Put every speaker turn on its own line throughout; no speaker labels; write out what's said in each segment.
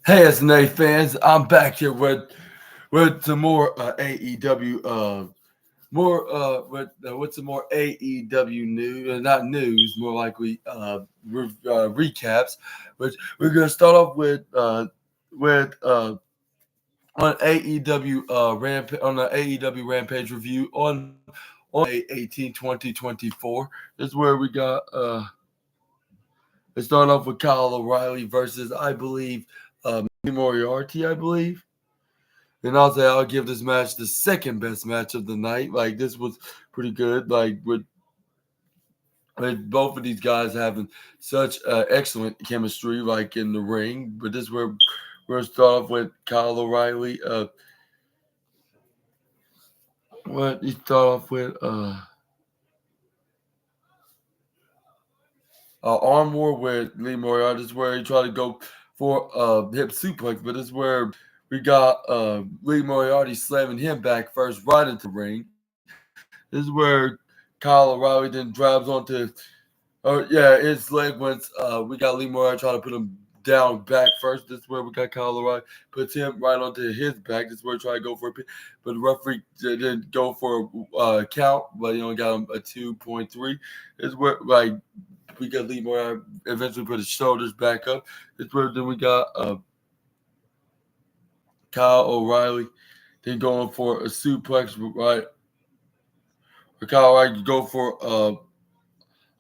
Hey, SNA fans, I'm back here with some more AEW with some more AEW news, not news, more likely recaps. Which we're gonna start off with on AEW on the AEW Rampage review on May 18, 2024. This is where we got let's start off with Kyle O'Reilly versus I believe Moriarty, I believe. And I'll say I'll give this match the second best match of the night. Like this was pretty good. Like with both of these guys having such excellent chemistry, like in the ring. But this is where we're gonna start off with Kyle O'Reilly. What he start off with arm war with Lee Moriarty. This is where he tried to go for hip suplex, but this is where we got Lee Moriarty slamming him back first right into the ring. This is where Kyle O'Reilly then drives onto, his leg went. We got Lee Moriarty trying to put him down back first. This is where we got Kyle O'Reilly puts him right onto his back. This is where he tried to go for a pin, but the referee didn't go for a count, but he only got him a 2.3. This is where we got Lee Moriarty eventually put his shoulders back up. This is where then we got Kyle O'Reilly then going for a suplex right. Kyle O'Reilly go for an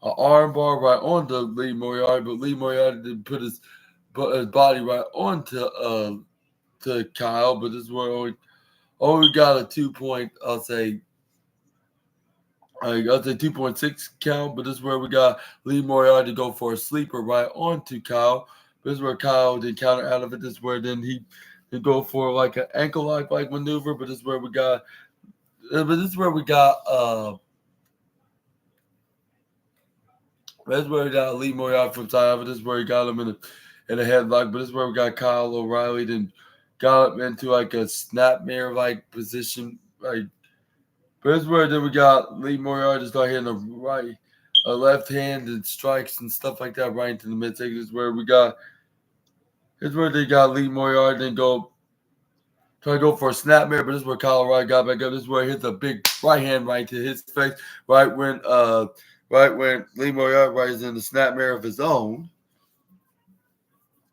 arm bar right onto Lee Moriarty, but Lee Moriarty didn't put his body right onto to Kyle. But this is where only got a 2 point. I'll say 2.6 count, but this is where we got Lee Moriarty go for a sleeper right onto Kyle. This is where Kyle did counter out of it. This is where then he go for like an ankle lock like maneuver. But this is where we got. This is where we got. That's where we got Lee Moriarty from side of it. This is where he got him in a headlock. But this is where we got Kyle O'Reilly. Then got him into like a snapmare like position. But this is where then we got Lee Moriarty start hitting a left hand and strikes and stuff like that right into the midsection. This is where we got. This is where they got Lee Moriarty then try to go for a snapmare, but this is where Kyle O'Reilly got back up. This is where he hits a big right hand right to his face, right when Lee Moriarty rises in the snapmare of his own.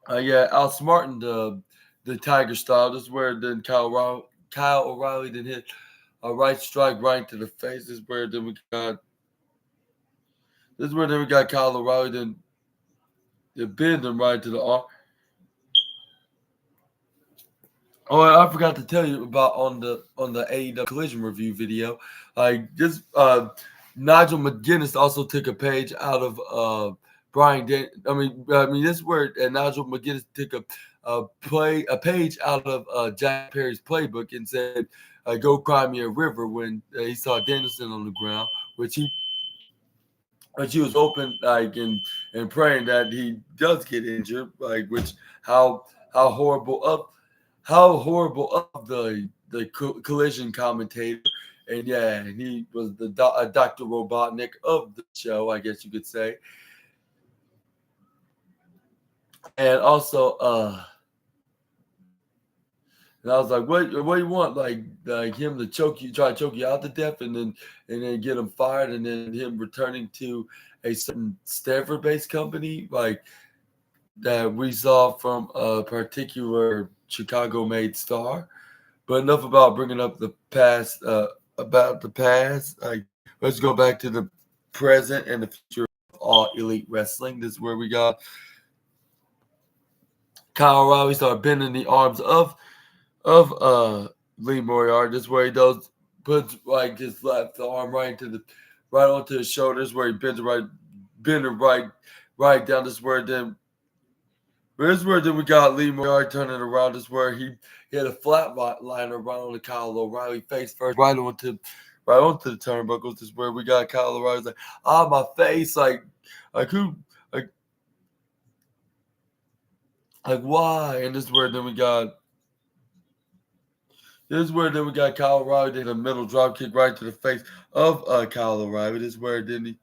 Outsmarting the Tiger style. This is where then Kyle O'Reilly then hit a right strike right to the face. This is where then we got. This is where then we got Kyle O'Reilly then bend him right to the arm. Oh, I forgot to tell you about on the AEW Collision review video. Like this, Nigel McGuinness also took a page out of Brian. This is where Nigel McGuinness took a page out of Jack Perry's playbook and said, "Go cry me a river" when he saw Danielson on the ground, which he was open and praying that he does get injured, which how horrible of the collision commentator. And he was the Dr. Robotnik of the show, I guess you could say. And also, and I was like, what do you want? Like him to try to choke you out to death, and then get him fired, and then him returning to a certain Stanford-based company, like that we saw from a particular Chicago-made star. But enough about bringing up the past. About the past, let's go back to the present and the future of All Elite Wrestling. This is where we got Kyle O'Reilly start bending the arms of Lee Moriarty. This is where he puts like his left arm right onto his shoulders, where he bends it right down. This is where then we got Lee Moriarty turning around. This is where he had a flat liner right on the Kyle O'Reilly face first, right onto the turnbuckles. This is where we got Kyle O'Reilly like, my face, like who, like why? And this is where then we got. This is where then we got Kyle O'Reilly did a middle drop kick right to the face of Kyle O'Reilly. This is where then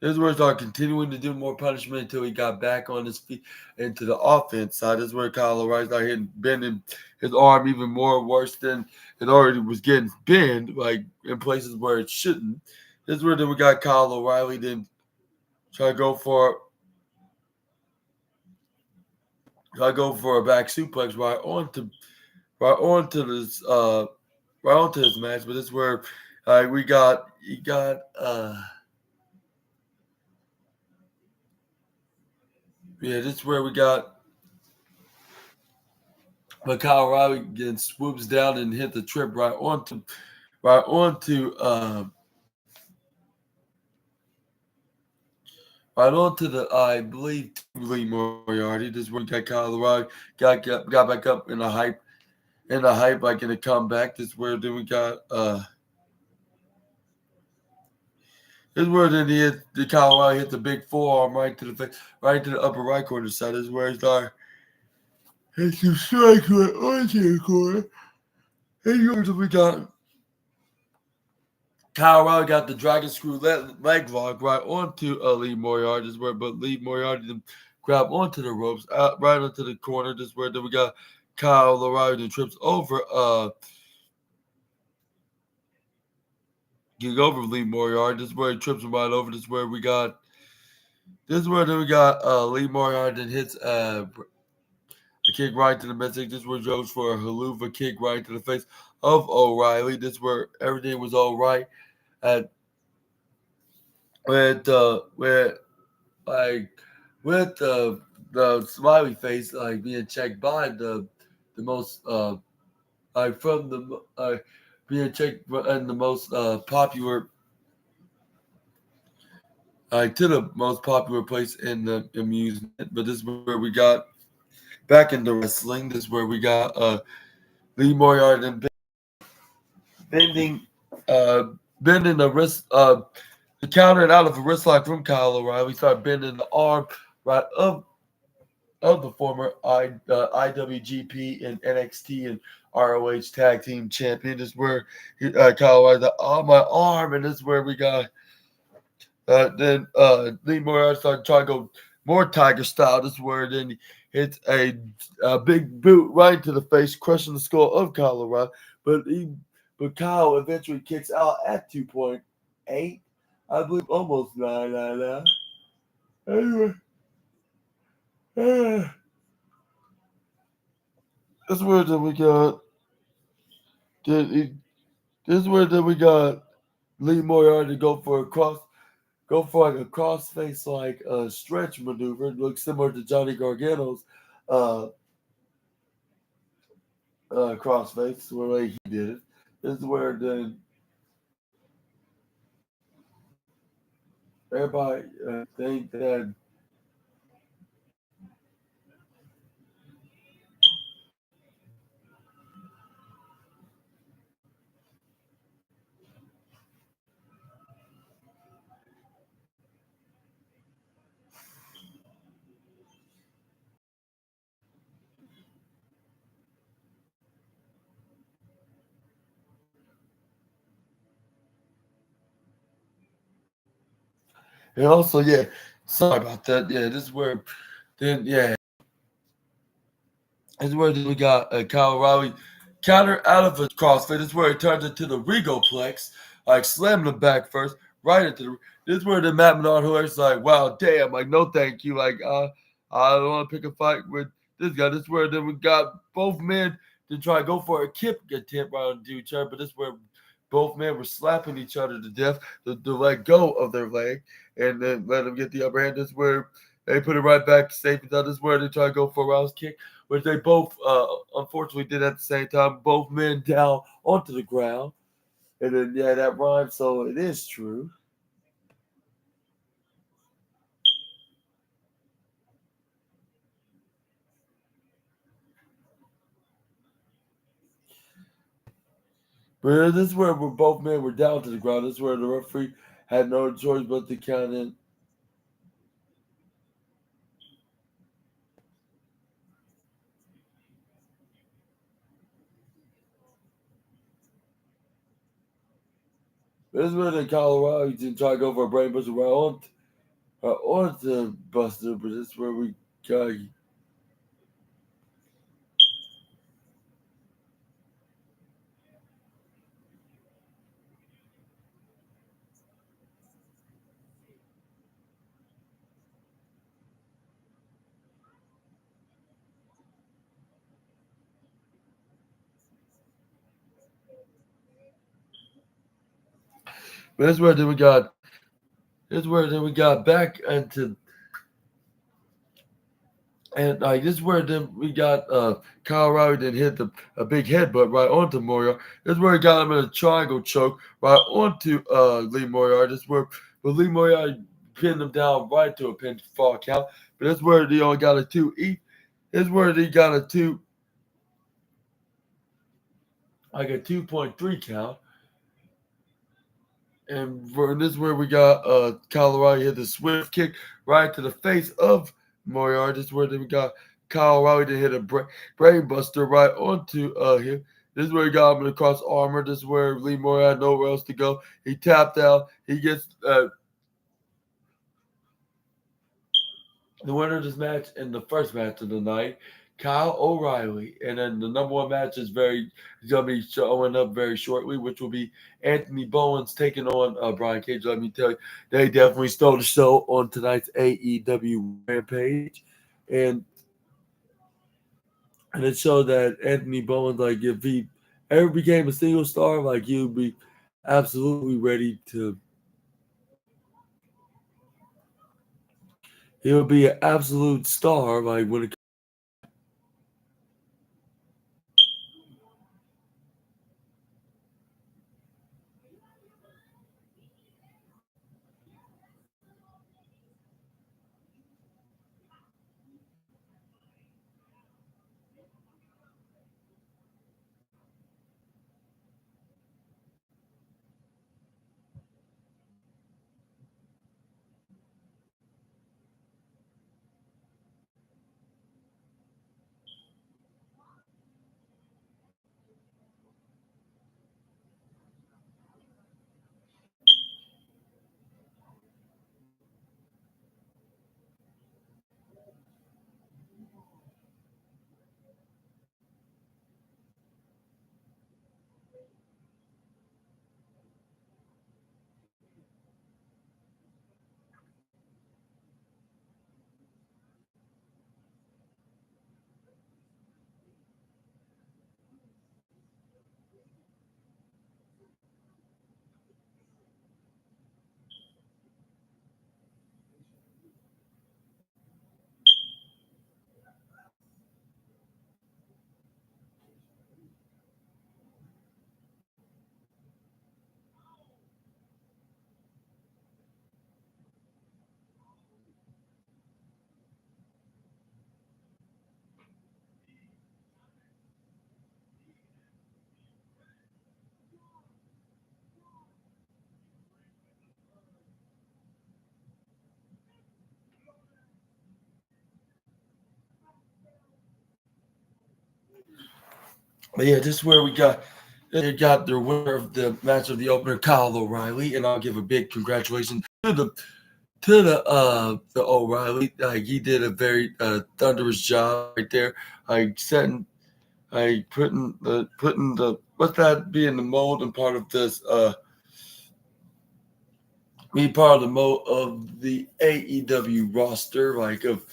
This is where he started continuing to do more punishment until he got back on his feet into the offense side. This is where Kyle O'Reilly started bending his arm even more worse than it already was getting bent, like in places where it shouldn't. This is where then we got Kyle O'Reilly then try to go for a back suplex right onto this match. But this is where we got this is where we got but Kyle O'Reilly again swoops down and hit the trip right onto right onto the I believe Lee Moriarty. This is where we got Kyle O'Reilly got back up in a hype like in a comeback. This is where then we got this is where then the Kyle O'Reilly hit the big forearm right to the face, right to the upper right corner side. This is where he started hit some strikes right onto the corner. And we got Kyle O'Reilly got the dragon screw leg lock right onto Lee Moriarty. This is where but Lee Moriarty then grab onto the ropes right onto the corner. This is where then we got Kyle O'Reilly then trips over Lee Moriarty. This is where he trips him right over. This is where we got Lee Moriarty then hits a kick right to the midsection. This is where he goes for a haluva kick right to the face of O'Reilly. This is where everything was all right at with the smiley face like being checked by the most from the being checked and the most popular to the most popular place in the amusement. But this is where we got back into wrestling. This is where we got Lee Moriarty and bending bending the wrist the counter and out of a wrist lock from Kyle O'Reilly. We start bending the arm right of the former IWGP and NXT and ROH tag team champion. This is where Kyle O'Reilly my arm, and this is where we got then Lee Moriarty started trying to go more Tiger style. This is where then he hits a big boot right to the face, crushing the skull of Kyle O'Reilly. But Kyle eventually kicks out at 2.8. I believe almost 9. Anyway. This is where then we got this is where then we got Lee Moriarty go for like a crossface like stretch maneuver. It looks similar to Johnny Gargano's crossface the way he did it. This is where then everybody think that and also sorry about that. This is where then this is where then we got Kyle O'Reilly counter out of a crossface. This is where he turns into the Regoplex, like slamming the back first, right into the. This is where the Matt Menard who's like, wow, damn, like no thank you, like I don't want to pick a fight with this guy. This is where then we got both men to try to go for a kick attempt right onto each other, but this is where both men were slapping each other to death to let go of their leg and then let them get the upper hand. This is where they put it right back to safety. This is where they try to go for a rouse kick, which they both unfortunately did at the same time. Both men down onto the ground. And then, that rhymes, so it is true. But this is where both men were down to the ground. This is where the referee had no choice but to count in. This is where the Colorado didn't try to go for a brainbuster right on on the Buster, but that's where we got. But that's where then we got. That's where then we got back into. And like this is where then we got Kyle O'Reilly then hit a big headbutt right onto Moriarty. This is where he got him in a triangle choke right onto Lee Moriarty. This is where but Lee Moriarty pinned him down right to a pinfall count. But that's where he only got a 2 E. This is where he got a like a 2.3 count. And this is where we got Kyle O'Reilly hit the swift kick right to the face of Moriarty. This is where then we got Kyle O'Reilly to hit a brain buster right onto him. This is where he got him across armor. This is where Lee Moriarty had nowhere else to go. He tapped out. He gets the winner of this match in the first match of the night, Kyle O'Reilly. And then the number one match is going to be showing up very shortly, which will be Anthony Bowens taking on Brian Cage. Let me tell you, they definitely stole the show on tonight's AEW Rampage. And it showed that Anthony Bowens, like, if he ever became a single star, like, he would be absolutely ready to. He would be an absolute star, like, when it. But yeah, this is where we got they got their winner of the match of the opener, Kyle O'Reilly, and I'll give a big congratulations to the O'Reilly. He did a very thunderous job right there. Setting, putting the what's that being the mold and part of this be part of the mold of the AEW roster, like of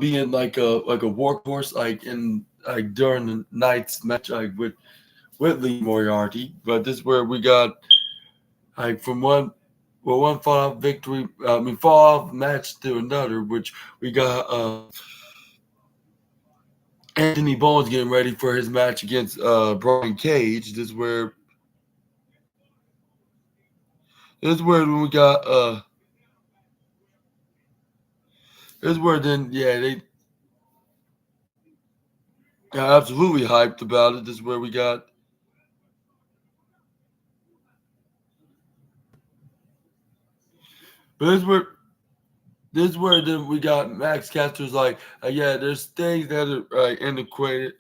being like a workhorse, like in like during the night's match, like with Lee Moriarty. But this is where we got like from one fall off victory, fall off match to another, which we got Anthony Bowens getting ready for his match against Brian Cage. This is where we got this is where then they got absolutely hyped about it. This is where we got but this is where then we got Max Caster's like, yeah, there's things that are antiquated.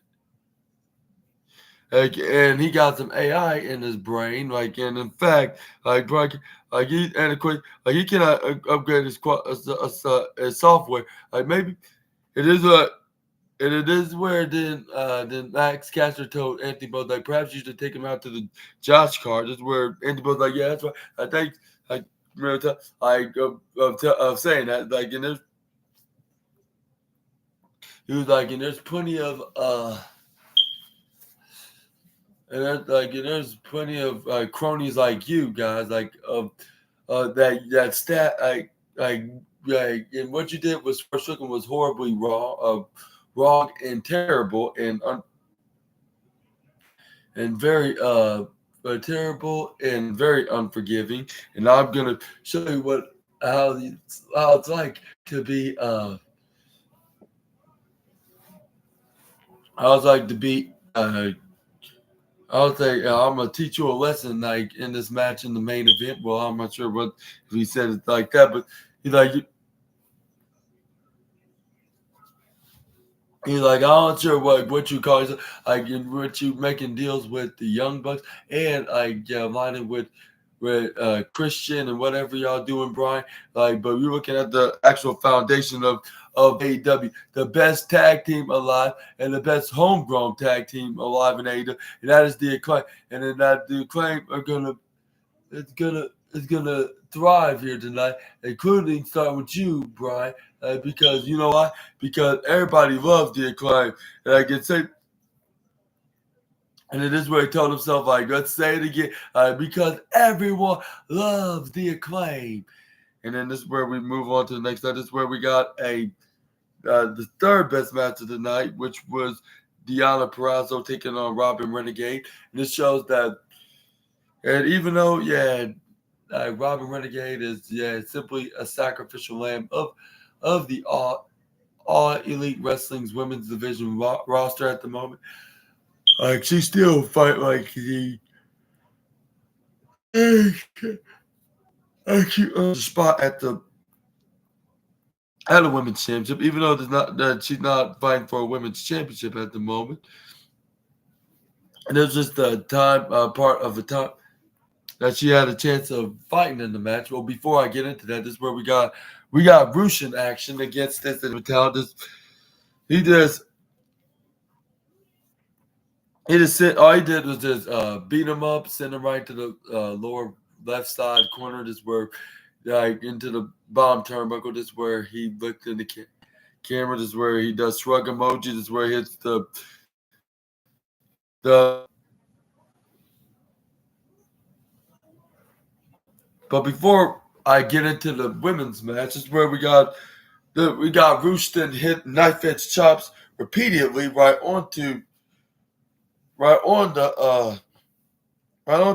Like, and he got some AI in his brain. Like, and in fact, like, bro, like he and of course, like he cannot upgrade his software. Like maybe it is a. And it is where then Max Caster told Anthony Bowles like perhaps you should take him out to the Josh card. This is where Anthony Bowles like yeah that's right. I think like remember like of saying that like and there's he was like and there's plenty of and there's plenty of cronies like you guys like of that stat and what you did was first looking was horribly wrong and terrible and very terrible and very unforgiving. And I'm gonna show you how it's like to be how it's like to be I would say I'm gonna teach you a lesson like in this match in the main event. Well, I'm not sure what if he said it like that, but he's like he's like I'm not sure what you call it, like what you making deals with the Young Bucks and like aligning with Christian and whatever y'all doing, Brian. Like, but we're looking at the actual foundation of AEW, the best tag team alive and the best homegrown tag team alive in AEW, and that is the Acclaim. And then that the Acclaim are it's gonna thrive here tonight, including starting with you, Brian, because you know why? Because everybody loves the Acclaim, and I can say. And it is where he told himself, like, let's say it again, because everyone loves the Acclaim. And then this is where we move on to the next night. This is where we got the third best match of the night, which was Deonna Purrazzo taking on Robin Renegade. And this shows that, and even though, Robin Renegade is simply a sacrificial lamb of the all Elite Wrestling's women's division roster at the moment. Like she still fight like the she the spot at a women's championship, even though there's not that she's not fighting for a women's championship at the moment. And it's just the time part of the time that she had a chance of fighting in the match. Well, before I get into that, this is where we got Roosh in action against this Mattel. He just all he did was just beat him up, send him right to the lower left side corner. This where like into the bottom turnbuckle. This is where he looked in the camera. This is where he does shrug emoji. This is where he hits the. But before I get into the women's match, this is where we got Rooston hit knife edge chops repeatedly right onto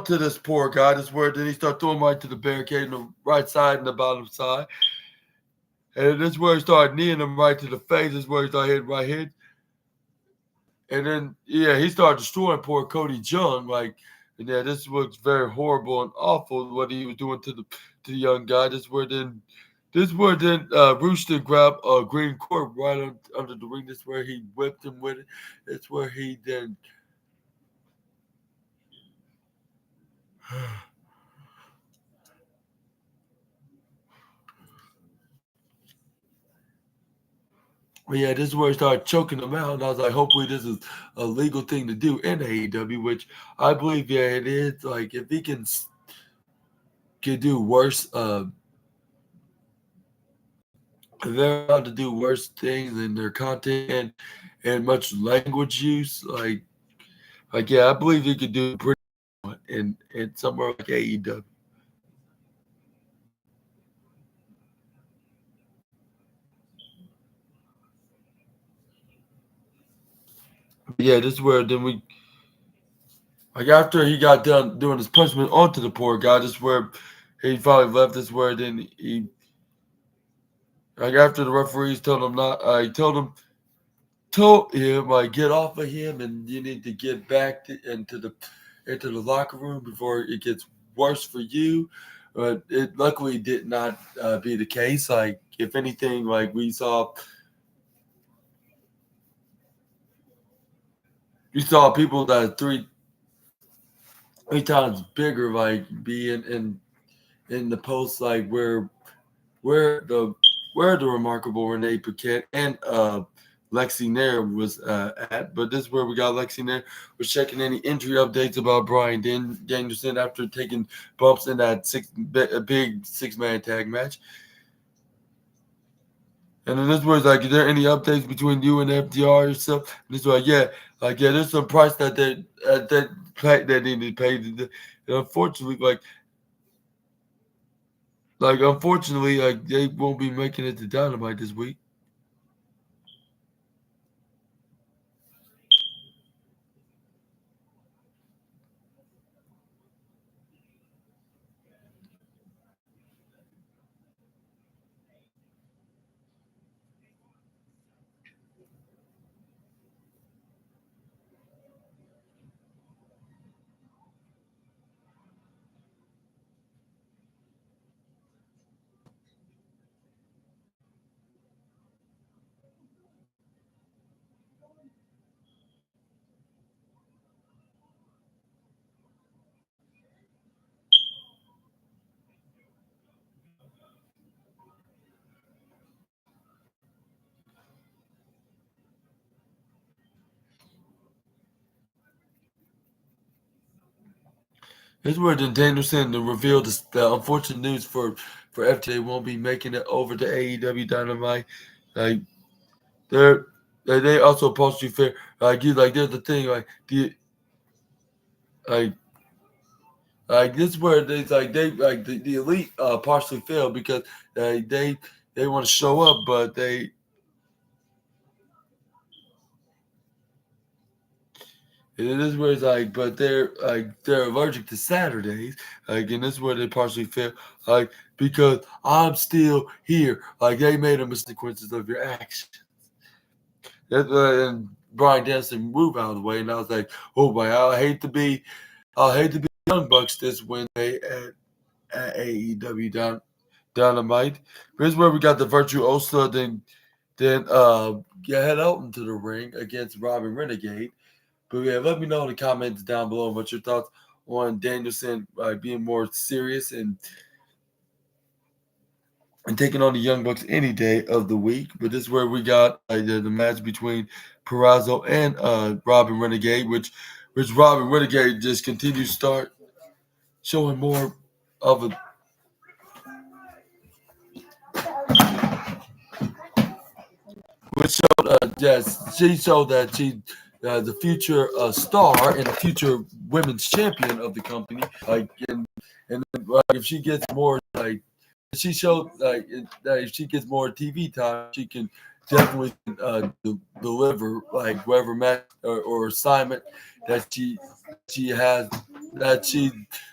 this poor guy. This is where then he started throwing right to the barricade on the right side and the bottom side. And this is where he started kneeing him right to the face. This is where he started hitting right hit. And then he started destroying poor Cody Jung. Like, and this was very horrible and awful what he was doing to the young guy. This is where then Rooster grabbed a green cord right under the ring. This is where he whipped him with it. It's where he then But this is where he started choking him out. And I was like, hopefully this is a legal thing to do in AEW, which I believe, it is. Like, if he can do worse, they're allowed to do worse things in their content and much language use. I believe he could do pretty well in somewhere like AEW. This is where then after he got done doing his punishment onto the poor guy, this is where he finally left. This is where then he after the referees told him get off of him and you need to get back into the locker room before it gets worse for you. But it luckily did not be the case. Like, if anything, like we saw people that times bigger, like being in the post, like where the where the remarkable Renee Paquette and Lexi Nair was at. But this is where we got Lexi Nair was checking any injury updates about Brian Danielson after taking bumps in that big 6-man tag match. And then this was like, is there any updates between you and FDR yourself? And this was like, yeah, there's some price that that need to be paid. And unfortunately, like they won't be making it to Dynamite this week. This is where the Danielson revealed the unfortunate news for FTA won't be making it over to AEW Dynamite. Like they're they also supposed to be fair. Like there's the thing like this is where the elite partially failed because they want to show up, but it is where it's like, but they're allergic to Saturdays. And this is where they partially fail. Because I'm still here. Like they made a consequences of your actions. And Brian Danielson moved out of the way, and I was like, oh boy, I'll hate to be Young Bucks this Wednesday at AEW Dynamite. Here's where we got the Virtuosa, then head out into the ring against Robin Renegade. But yeah, let me know in the comments down below what your thoughts on Danielson being more serious and taking on the Young Bucks any day of the week. But this is where we got the match between Purrazzo and Robin Renegade, which Robin Renegade just continues to start showing more of a which showed yes, she showed that she the future star and the future women's champion of the company. And if she gets more she showed that if she gets more TV time, she can definitely deliver whatever match or assignment that she has that she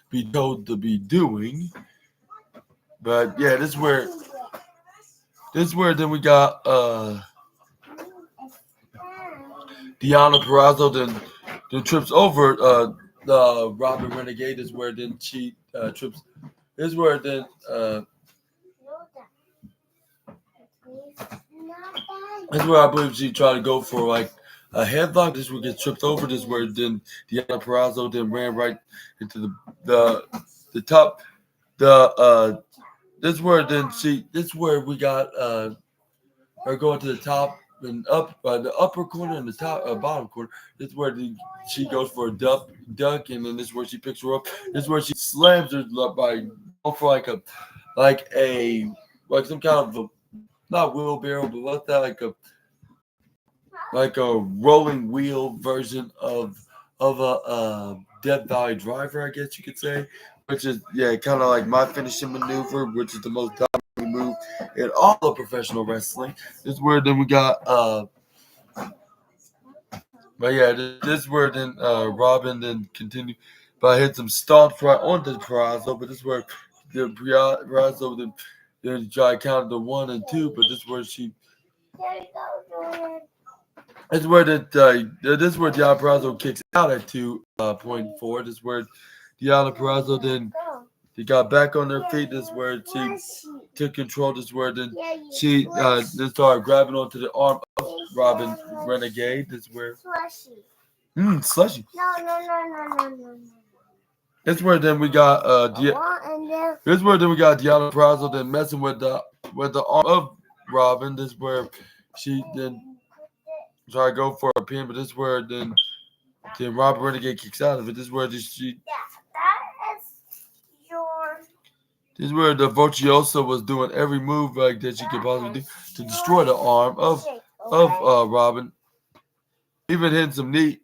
be told to be doing. But yeah, this is where then we got Deanna Purrazzo then trips over the Robin Renegade. Is where then she trips. Is where then this is where I believe she tried to go for like a headlock. This would get tripped over. This is where then Deanna Purrazzo then ran right into the top. This is where then this is where we got her going to the top and up the upper corner and the top bottom corner. This is where she goes for a duck, and then this is where she picks her up. This is where she slams her by going for like some kind of not wheelbarrow, but what's that like a rolling wheel version of a Death Valley Driver, I guess you could say, which is kind of like my finishing maneuver, which is the most dominant move in all of professional wrestling. This is where then we got but yeah, this is where then Robin then continue by hitting some stomps right onto the Purrazzo, but this is where the Purrazzo then try to count the 1 and 2, but this is where she this is where this is where Deanna Purrazzo kicks out at 2.4. This is where Deanna Purrazzo then she got back on her feet. This is where she took control. This is where then she then started grabbing onto the arm of Robin Renegade. This is where slushy. No. It's where then we got this where then we got Deanna Prazo then messing with the arm of Robin. This where she then try to go for a pin, but this where then Robin Renegade kicks out of it. This is where this is where the Virtuosa was doing every move like that she could possibly do to destroy the arm of Robin. Even hitting some knee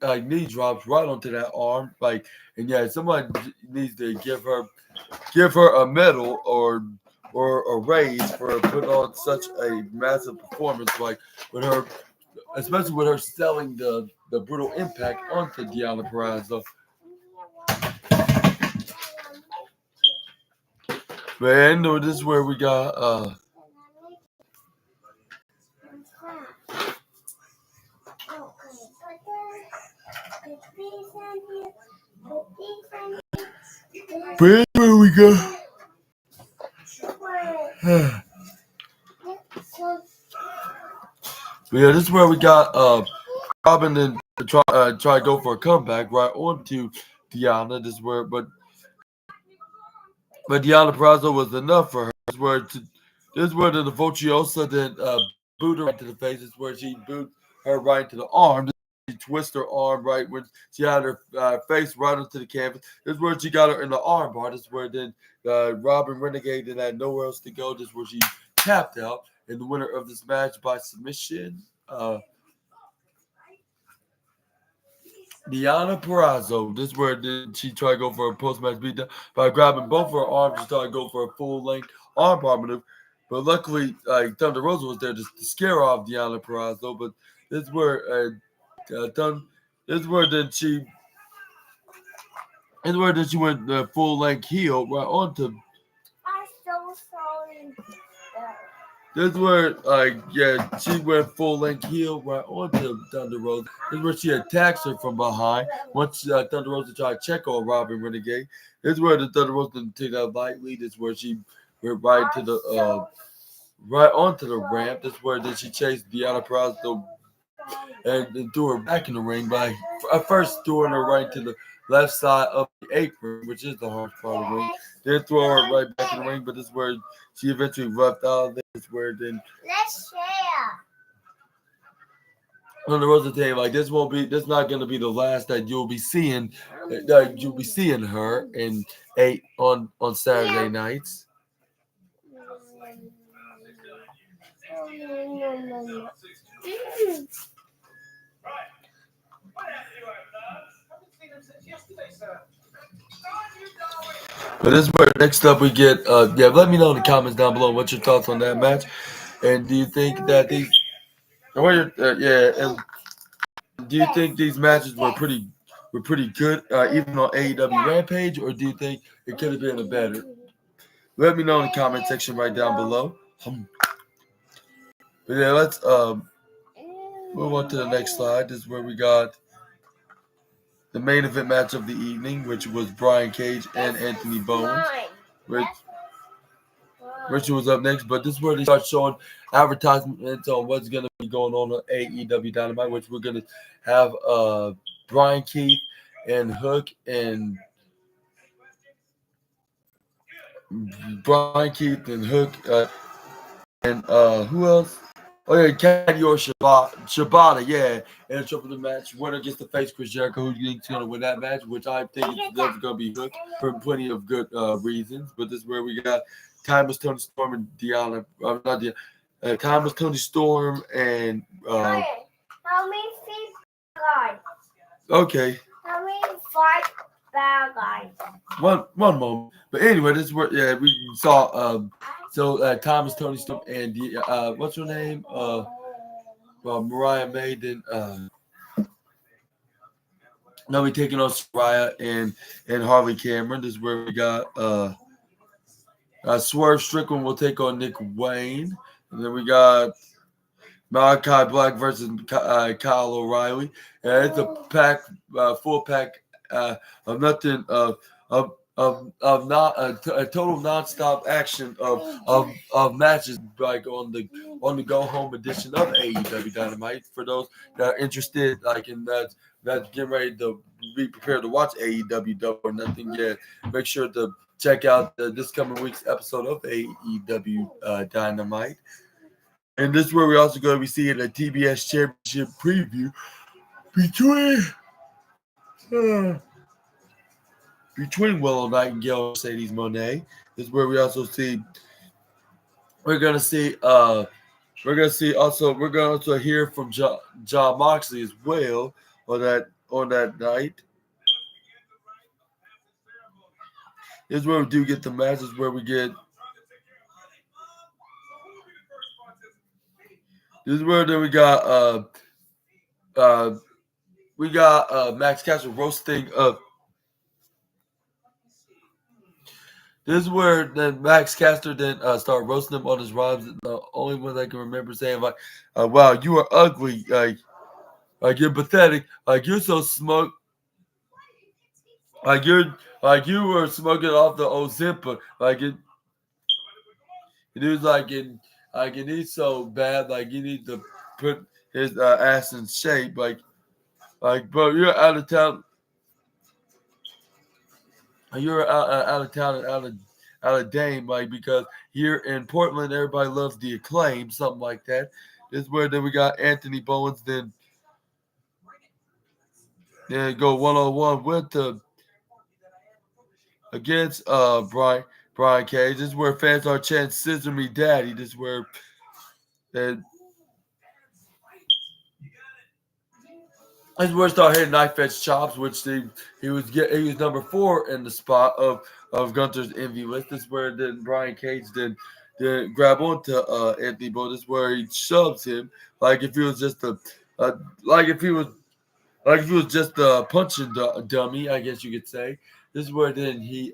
drops right onto that arm, like, and yeah, somebody needs to give her a medal or a raise for putting on such a massive performance, like with her, especially with her selling the brutal impact onto Deanna Purrazzo. Man, no, this is where we got where we go. Yeah, this is where we got Robin and try to go for a comeback right onto Deanna. This is where, but Deanna Purrazzo was enough for her. This is where the Virtuosa then boot her right to the face. This is where she boot her right to the arm. She twist her arm right when she had her face right onto the canvas. This is where she got her in the arm bar. This is where then Robin Renegade then had nowhere else to go. This is where she tapped out. And the winner of this match by submission, Deanna Purrazzo. This is where she tried to go for a post-match beatdown by grabbing both her arms and tried to go for a full-length arm bar maneuver. But luckily, Thunder Rosa was there to scare off Deanna Purrazzo. But this is where this is where then she went the full-length heel right onto. I'm so sorry. This is where, she went full-length heel right onto Thunder Rosa. This is where she attacks her from behind. Once Thunder Rosa tried to check on Robin Renegade. This is where the Thunder Rosa didn't take that lightly. This is where she went right to the right onto the ramp. This is where then she chased Deanna Purrazzo and threw her back in the ring by first throwing her right to the left side of the apron, which is the hardest part of the ring. Then throw her right back in the ring, but this is where she eventually left out of there. This is where then let's share. On the Rosa team, like this not gonna be the last that you'll be seeing her in on Saturday nights. But this is where next up we get let me know in the comments down below what's your thoughts on that match, and do you think that these and do you think these matches were pretty good even on AEW Rampage, or do you think it could have been a better? Let me know in the comment section right down below. But yeah, let's move on to the next slide. This is where we got the main event match of the evening, which was Brian Cage and Anthony Bowens. Richard was up next, but this is where they start showing advertisements on what's going to be going on AEW Dynamite, which we're going to have Brian Keith and Hook and who else? Oh yeah, Caddy or Shibata, yeah. And a triple match. Winner gets to face Chris Jericho, who you think's gonna win that match, which I think it's definitely gonna be Hook for plenty of good reasons. But this is where we got Timeless Tony Storm and Deanna. Not Deanna. Timeless Tony Storm and
How many feet guys?
Okay.
How many fight bad guys?
One moment. But anyway, this is where we saw Thomas Tony Storm and what's her name? Mariah Maiden. Now we taking on Soraya and Harley Cameron. This is where we got Swerve Strickland will take on Nick Wayne. And then we got Malachi Black versus Kyle O'Reilly. And it's a full pack of nothing of a total nonstop action of matches like on the go home edition of AEW Dynamite. For those that are interested, like in that's getting ready to be prepared to watch AEW Double or Nothing yet, make sure to check out this coming week's episode of AEW Dynamite. And this is where we're also going to be seeing a TBS Championship preview between Willow Nightingale and Mercedes Monet. This is where we also see we're gonna see we're gonna also hear from John Moxley as well on that night. This is where we do get the matches where we get this is where then we got Max Caster roasting this is where then Max Caster then started roasting him on his rhymes. The only one I can remember saying like, "Wow, you are ugly, like you're pathetic, like you're so smug, like you were smoking off the Ozempic, it was like it needs so bad, like you need to put his ass in shape, bro, you're out of town." You're out of town and out of Dame, like because here in Portland, everybody loves the Acclaim, something like that. This is where then we got Anthony Bowens, then go 1-on-1 with the against Brian Cage. This is where fans are chanting "Scissor Me, Daddy." This is where uh, this is where start hitting knife edge chops, which he was number 4 in the spot of Gunter's envy list. This is where then Brian Cage then grab onto Anthony Bowens. This is where he shoves him like if he was just like if he was just a punching dummy, I guess you could say. This is where then he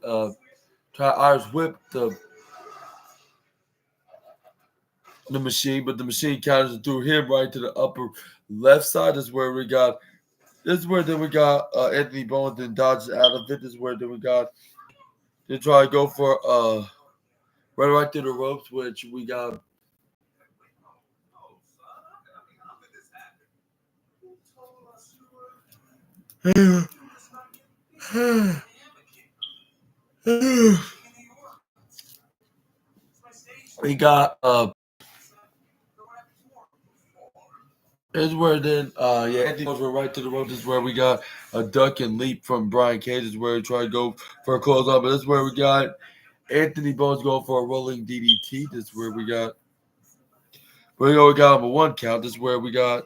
try Irish whip the machine, but the machine counters and threw him right to the upper left side. This is where we got. This is where then we got Anthony Bowens then dodges out of it. This is where then we got to try to go for right through the ropes, which we got. We got this is where then Anthony Bowens went right to the ropes. This is where we got a duck and leap from Brian Cage. This is where he tried to go for a close on, but this is where we got Anthony Bowens going for a rolling DDT. This is where we got number 1 count. This is where we got